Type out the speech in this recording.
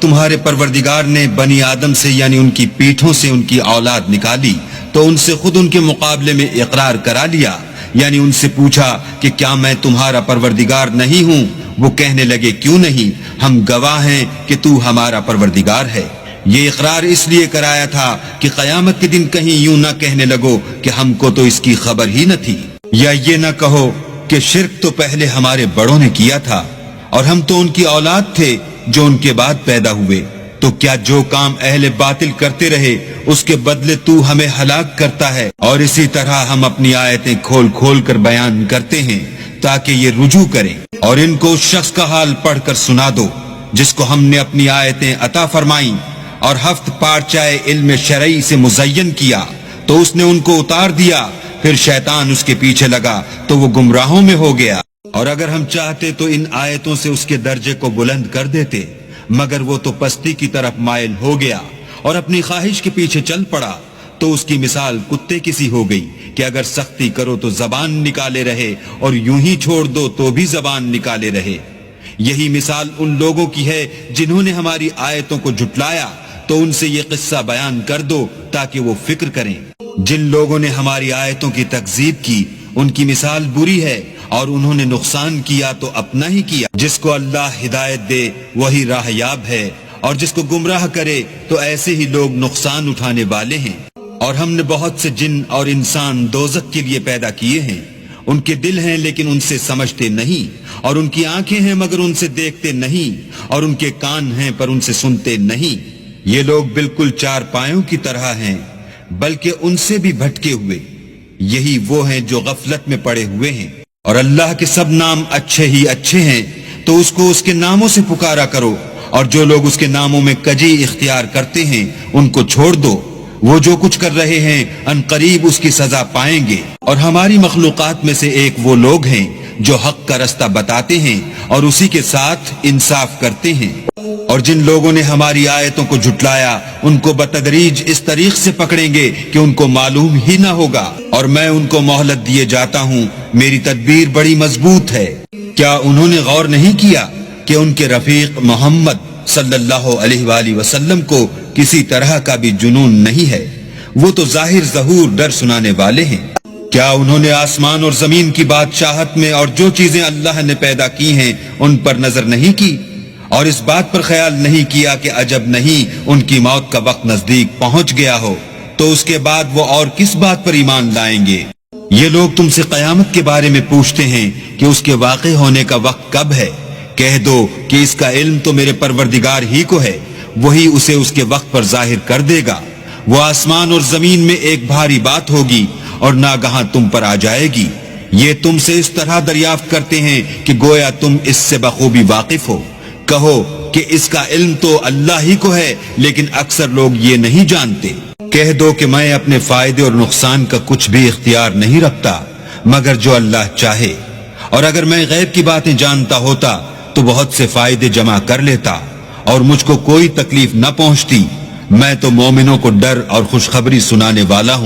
تمہارے پروردگار نے بنی آدم سے یعنی ان کی پیٹھوں سے ان کی اولاد نکالی تو ان سے خود ان کے مقابلے میں اقرار کرا لیا، یعنی ان سے پوچھا کہ کیا میں تمہارا پروردگار نہیں ہوں؟ وہ کہنے لگے کیوں نہیں، ہم گواہ ہیں کہ تو ہمارا پروردگار ہے۔ یہ اقرار اس لیے کرایا تھا کہ قیامت کے دن کہیں یوں نہ کہنے لگو کہ ہم کو تو اس کی خبر ہی نہ تھی، یا یہ نہ کہو کہ شرک تو پہلے ہمارے بڑوں نے کیا تھا اور ہم تو ان کی اولاد تھے جو ان کے بعد پیدا ہوئے، تو کیا جو کام اہل باطل کرتے رہے اس کے بدلے تو ہمیں ہلاک کرتا ہے؟ اور اسی طرح ہم اپنی آیتیں کھول کھول کر بیان کرتے ہیں تاکہ یہ رجوع کریں، اور ان کو اس شخص کا حال پڑھ کر سنا دو جس کو ہم نے اپنی آیتیں عطا فرمائیں اور ہفت پارچائے علم شرعی سے مزین کیا تو اس نے ان کو اتار دیا، پھر شیطان اس کے پیچھے لگا تو وہ گمراہوں میں ہو گیا۔ اور اگر ہم چاہتے تو ان آیتوں سے اس کے درجے کو بلند کر دیتے، مگر وہ تو پستی کی طرف مائل ہو گیا اور اپنی خواہش کے پیچھے چل پڑا، تو اس کی مثال کتے کی سی ہو گئی کہ اگر سختی کرو تو زبان نکالے رہے اور یوں ہی چھوڑ دو تو بھی زبان نکالے رہے۔ یہی مثال ان لوگوں کی ہے جنہوں نے ہماری آیتوں کو جھٹلایا، تو ان سے یہ قصہ بیان کر دو تاکہ وہ فکر کریں۔ جن لوگوں نے ہماری آیتوں کی تکذیب کی ان کی مثال بری ہے، اور انہوں نے نقصان کیا تو اپنا ہی کیا۔ جس کو اللہ ہدایت دے وہی راہ یاب ہے، اور جس کو گمراہ کرے تو ایسے ہی لوگ نقصان اٹھانے والے ہیں۔ اور ہم نے بہت سے جن اور انسان دوزخ کے لیے پیدا کیے ہیں، ان کے دل ہیں لیکن ان سے سمجھتے نہیں، اور ان کی آنکھیں ہیں مگر ان سے دیکھتے نہیں، اور ان کے کان ہیں پر ان سے سنتے نہیں۔ یہ لوگ بالکل چار پایوں کی طرح ہیں، بلکہ ان سے بھی بھٹکے ہوئے۔ یہی وہ ہیں جو غفلت میں پڑے ہوئے ہیں۔ اور اللہ کے سب نام اچھے ہی اچھے ہیں، تو اس کو اس کے ناموں سے پکارا کرو، اور جو لوگ اس کے ناموں میں کجی اختیار کرتے ہیں ان کو چھوڑ دو، وہ جو کچھ کر رہے ہیں ان قریب اس کی سزا پائیں گے۔ اور ہماری مخلوقات میں سے ایک وہ لوگ ہیں جو حق کا رستہ بتاتے ہیں اور اسی کے ساتھ انصاف کرتے ہیں۔ اور جن لوگوں نے ہماری آیتوں کو جھٹلایا ان کو بتدریج اس طریق سے پکڑیں گے کہ ان کو معلوم ہی نہ ہوگا، اور میں ان کو مہلت دیے جاتا ہوں، میری تدبیر بڑی مضبوط ہے۔ کیا انہوں نے غور نہیں کیا کہ ان کے رفیق محمد صلی اللہ علیہ وآلہ وسلم کو کسی طرح کا بھی جنون نہیں ہے؟ وہ تو ظاہر ظہور ڈر سنانے والے ہیں۔ کیا انہوں نے آسمان اور زمین کی بادشاہت میں اور جو چیزیں اللہ نے پیدا کی ہیں ان پر نظر نہیں کی، اور اس بات پر خیال نہیں کیا کہ عجب نہیں ان کی موت کا وقت نزدیک پہنچ گیا ہو، تو اس کے بعد وہ اور کس بات پر ایمان لائیں گے؟ یہ لوگ تم سے قیامت کے بارے میں پوچھتے ہیں کہ اس کے واقع ہونے کا وقت کب ہے۔ کہہ دو کہ اس کا علم تو میرے پروردگار ہی کو ہے، وہی اسے اس کے وقت پر ظاہر کر دے گا۔ وہ آسمان اور زمین میں ایک بھاری بات ہوگی اور ناگہاں تم پر آ جائے گی۔ یہ تم سے اس طرح دریافت کرتے ہیں کہ گویا تم اس سے بخوبی واقف ہو۔ کہو کہ اس کا علم تو اللہ ہی کو ہے، لیکن اکثر لوگ یہ نہیں جانتے۔ کہہ دو کہ میں اپنے فائدے اور نقصان کا کچھ بھی اختیار نہیں رکھتا مگر جو اللہ چاہے، اور اگر میں غیب کی باتیں جانتا ہوتا تو بہت سے فائدے جمع کر لیتا اور مجھ کو کوئی تکلیف نہ پہنچتی۔ میں تو مومنوں کو ڈر اور خوشخبری سنانے والا ہوں۔